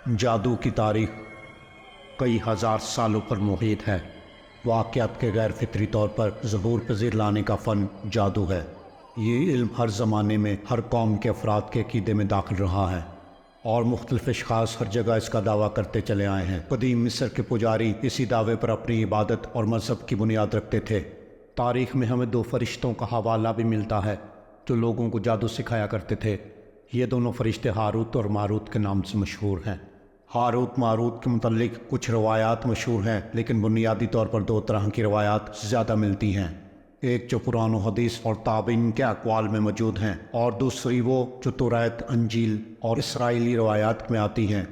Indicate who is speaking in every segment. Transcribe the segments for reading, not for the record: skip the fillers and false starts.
Speaker 1: جادو کی تاریخ کئی ہزار سالوں پر محیط ہے۔ واقعات کے غیر فطری طور پر ظہور پذیر لانے کا فن جادو ہے۔ یہ علم ہر زمانے میں ہر قوم کے افراد کے عقیدے میں داخل رہا ہے اور مختلف اشخاص ہر جگہ اس کا دعویٰ کرتے چلے آئے ہیں۔ قدیم مصر کے پجاری اسی دعوے پر اپنی عبادت اور مذہب کی بنیاد رکھتے تھے۔ تاریخ میں ہمیں دو فرشتوں کا حوالہ بھی ملتا ہے جو لوگوں کو جادو سکھایا کرتے تھے۔ یہ دونوں فرشتے ہاروت اور ماروت کے نام سے مشہور ہیں۔ ہاروت ماروت کے متعلق کچھ روایات مشہور ہیں، لیکن بنیادی طور پر دو طرح کی روایات زیادہ ملتی ہیں۔ ایک جو قرآن و حدیث اور تابعین کے اقوال میں موجود ہیں، اور دوسری وہ جو توریت، انجیل اور اسرائیلی روایات میں آتی ہیں،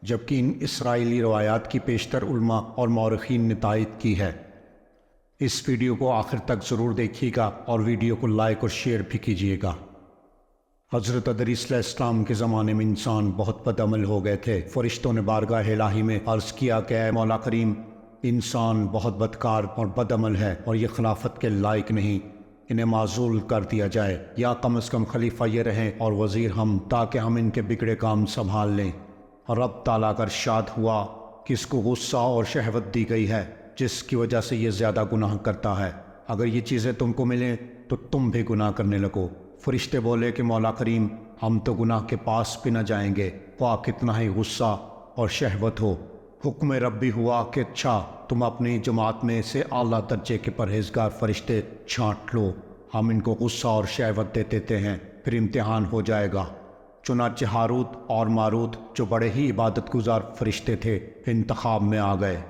Speaker 1: جبکہ ان اسرائیلی روایات کی پیشتر علماء اور مورخین نے تائید کی ہے۔ اس ویڈیو کو آخر تک ضرور دیکھیے گا اور ویڈیو کو لائک اور شیئر بھی کیجیے گا۔ حضرت ادریس علیہ السلام کے زمانے میں انسان بہت بد عمل ہو گئے تھے۔ فرشتوں نے بارگاہ الہی میں عرض کیا کہ اے مولا کریم، انسان بہت بدکار اور بد عمل ہے اور یہ خلافت کے لائق نہیں، انہیں معزول کر دیا جائے، یا کم از کم خلیفہ یہ رہیں اور وزیر ہم، تاکہ ہم ان کے بگڑے کام سنبھال لیں۔ رب تعالیٰ کا ارشاد ہوا کہ اس کو غصہ اور شہوت دی گئی ہے، جس کی وجہ سے یہ زیادہ گناہ کرتا ہے۔ اگر یہ چیزیں تم کو ملیں تو تم بھی گناہ کرنے لگو۔ فرشتے بولے کہ مولا کریم، ہم تو گناہ کے پاس بھی نہ جائیں گے، خواہ کتنا ہی غصہ اور شہوت ہو۔ حکم ربی ہوا کہ اچھا، تم اپنی جماعت میں سے اعلیٰ درجے کے پرہیزگار فرشتے چھانٹ لو، ہم ان کو غصہ اور شہوت دیتے ہیں، پھر امتحان ہو جائے گا۔ چنانچہ ہاروت اور ماروت جو بڑے ہی عبادت گزار فرشتے تھے، انتخاب میں آ گئے۔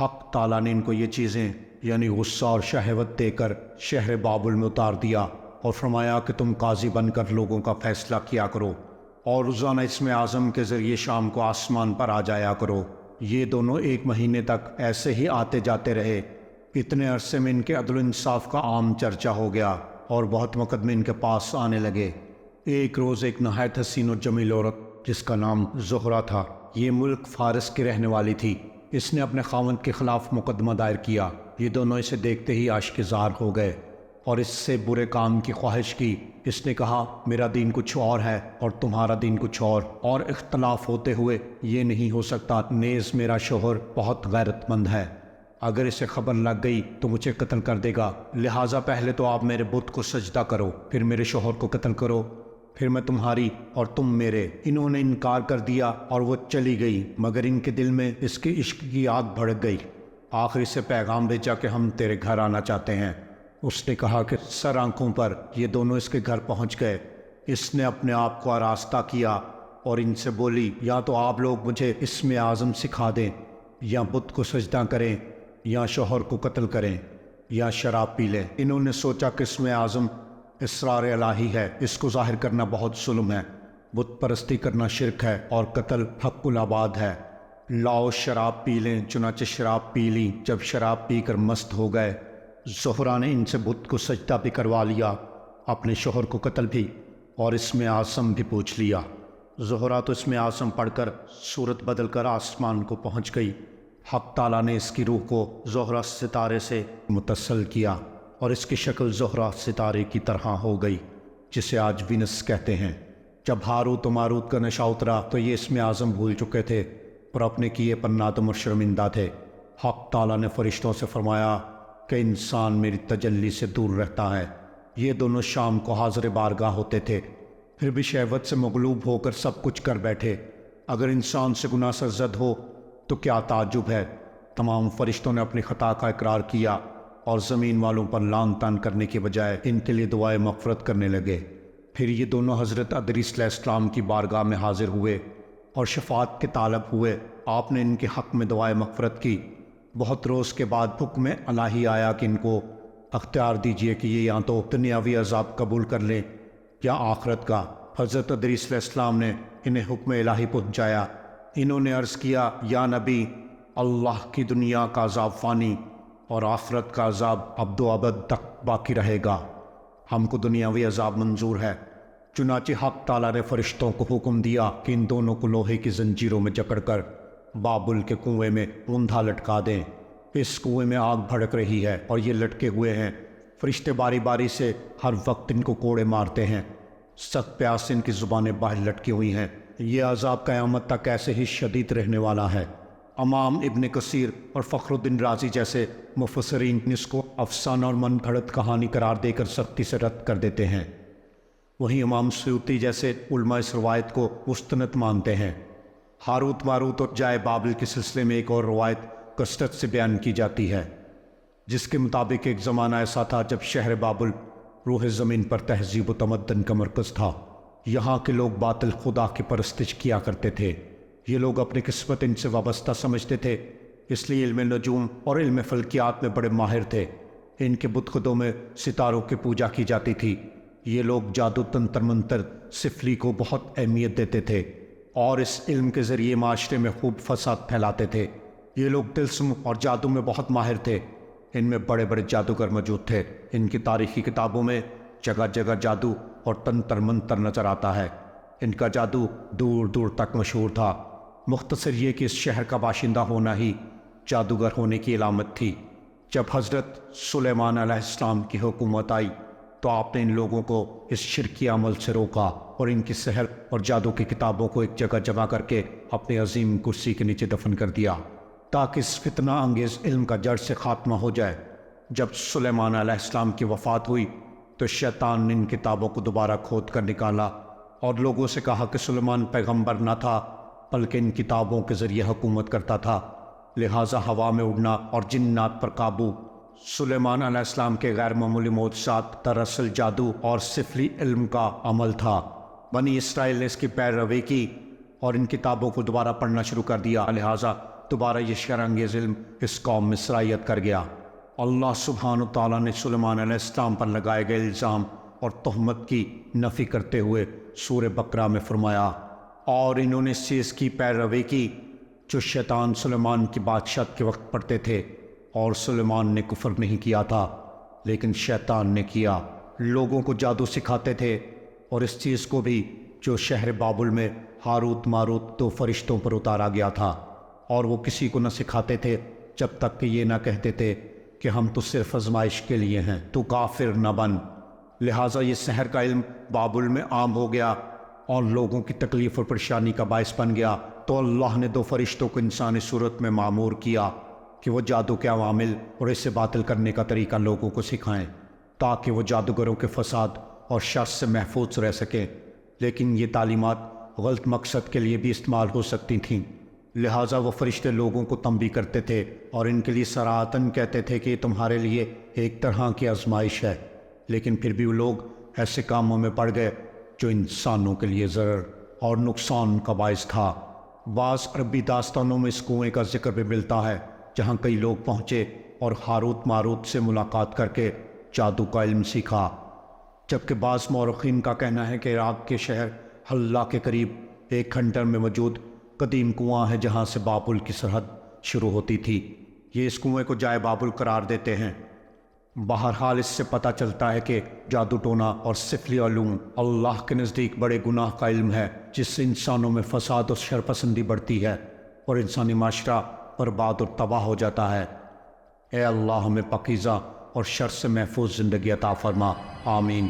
Speaker 1: حق تعالیٰ نے ان کو یہ چیزیں یعنی غصہ اور شہوت دے کر شہر بابل میں اتار دیا اور فرمایا کہ تم قاضی بن کر لوگوں کا فیصلہ کیا کرو اور روزانہ اسم اعظم کے ذریعے شام کو آسمان پر آ جایا کرو۔ یہ دونوں 1 مہینے تک ایسے ہی آتے جاتے رہے۔ اتنے عرصے میں ان کے عدل و انصاف کا عام چرچا ہو گیا اور بہت مقدمے ان کے پاس آنے لگے۔ ایک روز ایک نہایت حسین و جمیل عورت جس کا نام زہرہ تھا، یہ ملک فارس کی رہنے والی تھی، اس نے اپنے خاوند کے خلاف مقدمہ دائر کیا۔ یہ دونوں اسے دیکھتے ہی عاشق زار ہو گئے اور اس سے برے کام کی خواہش کی۔ اس نے کہا، میرا دین کچھ اور ہے اور تمہارا دین کچھ اور اختلاف ہوتے ہوئے یہ نہیں ہو سکتا۔ نیز میرا شوہر بہت غیرت مند ہے، اگر اسے خبر لگ گئی تو مجھے قتل کر دے گا، لہٰذا پہلے تو آپ میرے بت کو سجدہ کرو، پھر میرے شوہر کو قتل کرو، پھر میں تمہاری اور تم میرے۔ انہوں نے انکار کر دیا اور وہ چلی گئی، مگر ان کے دل میں اس کے عشق کی آگ بھڑک گئی۔ آخر سے پیغام بھیجا کہ ہم تیرے گھر آنا چاہتے ہیں۔ اس نے کہا کہ سر آنکھوں پر یہ دونوں اس کے گھر پہنچ گئے۔ اس نے اپنے آپ کو آراستہ کیا اور ان سے بولی، یا تو آپ لوگ مجھے اسم اعظم سکھا دیں، یا بت کو سجدہ کریں، یا شوہر کو قتل کریں، یا شراب پی لیں۔ انہوں نے سوچا کہ اسم اعظم اسرار الہی ہے، اس کو ظاہر کرنا بہت ظلم ہے، بت پرستی کرنا شرک ہے اور قتل حق العباد ہے۔ لاؤ شراب پی لیں۔ چنانچہ شراب پی لی۔ جب شراب پی کر مست ہو گئے، زہرہ نے ان سے بت کو سجدہ بھی کروا لیا، اپنے شوہر کو قتل بھی اور اسم اعظم بھی پوچھ لیا۔ زہرہ تو اسم اعظم پڑھ کر صورت بدل کر آسمان کو پہنچ گئی۔ حق تعالیٰ نے اس کی روح کو زہرہ ستارے سے متصل کیا اور اس کی شکل زہرہ ستارے کی طرح ہو گئی، جسے آج وینس کہتے ہیں۔ جب ہاروت و ماروت کا نشہ اترا تو یہ اسم اعظم بھول چکے تھے اور اپنے کیے پر نادم اور شرمندہ تھے۔ حق تعالیٰ نے فرشتوں سے فرمایا کہ انسان میری تجلی سے دور رہتا ہے۔ یہ دونوں شام کو حاضر بارگاہ ہوتے تھے، پھر بھی شہوت سے مغلوب ہو کر سب کچھ کر بیٹھے۔ اگر انسان سے گناہ سرزد ہو تو کیا تعجب ہے۔ تمام فرشتوں نے اپنی خطا کا اقرار کیا اور زمین والوں پر لعن طعن کرنے کے بجائے ان کے لیے دعائے مغفرت کرنے لگے۔ پھر یہ دونوں حضرت ادریس علیہ السلام کی بارگاہ میں حاضر ہوئے اور شفاعت کے طالب ہوئے۔ آپ نے ان کے حق میں دعائے مغفرت کی۔ بہت روز کے بعد حکم الہی آیا کہ ان کو اختیار دیجیے کہ یہ یا تو دنیاوی عذاب قبول کر لیں یا آخرت کا۔ حضرت ادریس علیہ السلام نے انہیں حکم الہی پہنچایا۔ انہوں نے عرض کیا، یا نبی، اللہ کی دنیا کا عذاب فانی اور آخرت کا عذاب ابد و ابد تک باقی رہے گا، ہم کو دنیاوی عذاب منظور ہے۔ چنانچہ حق تعالیٰ نے فرشتوں کو حکم دیا کہ ان دونوں کو لوہے کی زنجیروں میں جکڑ کر بابل کے کنویں میں اوندھا لٹکا دیں۔ اس کنویں میں آگ بھڑک رہی ہے اور یہ لٹکے ہوئے ہیں۔ فرشتے باری باری سے ہر وقت ان کو کوڑے مارتے ہیں۔ سخت پیاس سے ان کی زبانیں باہر لٹکی ہوئی ہیں یہ عذاب قیامت تک ایسے ہی شدید رہنے والا ہے۔ امام ابن کثیر اور فخر الدین رازی جیسے مفسرین اس کو افسانہ اور من گھڑت کہانی قرار دے کر سختی سے رد کر دیتے ہیں۔ وہیں امام سیوطی جیسے علماء اس روایت کو مستند مانتے ہیں۔ ہاروت ماروت اور جائے بابل کے سلسلے میں ایک اور روایت کثرت سے بیان کی جاتی ہے، جس کے مطابق ایک زمانہ ایسا تھا جب شہر بابل روح زمین پر تہذیب و تمدن کا مرکز تھا۔ یہاں کے لوگ باطل خدا کی پرستش کیا کرتے تھے۔ یہ لوگ اپنی قسمت ان سے وابستہ سمجھتے تھے، اس لیے علم نجوم اور علم فلکیات میں بڑے ماہر تھے۔ ان کے بت خودوں میں ستاروں کی پوجا کی جاتی تھی۔ یہ لوگ جادو، تنتر منتر، سفلی کو بہت اہمیت دیتے تھے اور اس علم کے ذریعے معاشرے میں خوب فساد پھیلاتے تھے۔ یہ لوگ طلسم اور جادو میں بہت ماہر تھے۔ ان میں بڑے بڑے جادوگر موجود تھے۔ ان کی تاریخی کتابوں میں جگہ جگہ جادو اور تنتر منتر نظر آتا ہے۔ ان کا جادو دور دور تک مشہور تھا۔ مختصر یہ کہ اس شہر کا باشندہ ہونا ہی جادوگر ہونے کی علامت تھی۔ جب حضرت سلیمان علیہ السلام کی حکومت آئی تو آپ نے ان لوگوں کو اس شرکی عمل سے روکا اور ان کی سحر اور جادو کی کتابوں کو ایک جگہ جمع کر کے اپنی عظیم کرسی کے نیچے دفن کر دیا تاکہ اس فتنہ انگیز علم کا جڑ سے خاتمہ ہو جائے۔ جب سلیمان علیہ السلام کی وفات ہوئی تو شیطان نے ان کتابوں کو دوبارہ کھود کر نکالا اور لوگوں سے کہا کہ سلیمان پیغمبر نہ تھا بلکہ ان کتابوں کے ذریعے حکومت کرتا تھا، لہٰذا ہوا میں اڑنا اور جنات پر قابو۔ سلیمان علیہ السلام کے غیر معمولی معجزات دراصل جادو اور سفلی علم کا عمل تھا۔ بنی اسرائیل نے اس کی پیروی کی اور ان کتابوں کو دوبارہ پڑھنا شروع کر دیا، لہٰذا دوبارہ یہ شر انگیز علم اس قوم میں سرایت کر گیا۔ اللہ سبحانہ تعالیٰ نے سلیمان علیہ السلام پر لگائے گئے الزام اور تہمت کی نفی کرتے ہوئے سورہ بقرہ میں فرمایا، اور انہوں نے اس چیز کی پیروی کی جو شیطان سلیمان کی بادشاہت کے وقت پڑھتے تھے، اور سلیمان نے کفر نہیں کیا تھا لیکن شیطان نے کیا۔ لوگوں کو جادو سکھاتے تھے اور اس چیز کو بھی جو شہر بابل میں ہاروت ماروت دو فرشتوں پر اتارا گیا تھا، اور وہ کسی کو نہ سکھاتے تھے جب تک کہ یہ نہ کہتے تھے کہ ہم تو صرف آزمائش کے لیے ہیں، تو کافر نہ بن۔ لہٰذا یہ سحر کا علم بابل میں عام ہو گیا اور لوگوں کی تکلیف اور پریشانی کا باعث بن گیا، تو اللہ نے دو فرشتوں کو انسانی صورت میں معمور کیا کہ وہ جادو کے عوامل اور اسے باطل کرنے کا طریقہ لوگوں کو سکھائیں تاکہ وہ جادوگروں کے فساد اور شر سے محفوظ رہ سکیں، لیکن یہ تعلیمات غلط مقصد کے لیے بھی استعمال ہو سکتی تھیں۔ لہٰذا وہ فرشتے لوگوں کو تنبیہ کرتے تھے اور ان کے لیے صراحتاً کہتے تھے کہ یہ تمہارے لیے ایک طرح کی آزمائش ہے، لیکن پھر بھی وہ لوگ ایسے کاموں میں پڑ گئے جو انسانوں کے لیے ضرر اور نقصان کا باعث تھا۔ بعض عربی داستانوں میں اس کنویں کا ذکر بھی ملتا ہے جہاں کئی لوگ پہنچے اور ہاروت ماروت سے ملاقات کر کے جادو کا علم سیکھا، جبکہ بعض مورخین کا کہنا ہے کہ عراق کے شہر حلہ کے قریب ایک کھنڈر میں موجود قدیم کنواں ہے جہاں سے بابل کی سرحد شروع ہوتی تھی۔ یہ اس کنویں کو جائے بابل قرار دیتے ہیں۔ بہرحال اس سے پتہ چلتا ہے کہ جادو ٹونا اور سفلی علوم اللہ کے نزدیک بڑے گناہ کا علم ہے، جس سے انسانوں میں فساد اور شرپسندی بڑھتی ہے اور انسانی معاشرہ برباد اور تباہ ہو جاتا ہے۔ اے اللہ ہمیں پاکیزہ اور شر سے محفوظ زندگی عطا فرما، آمین۔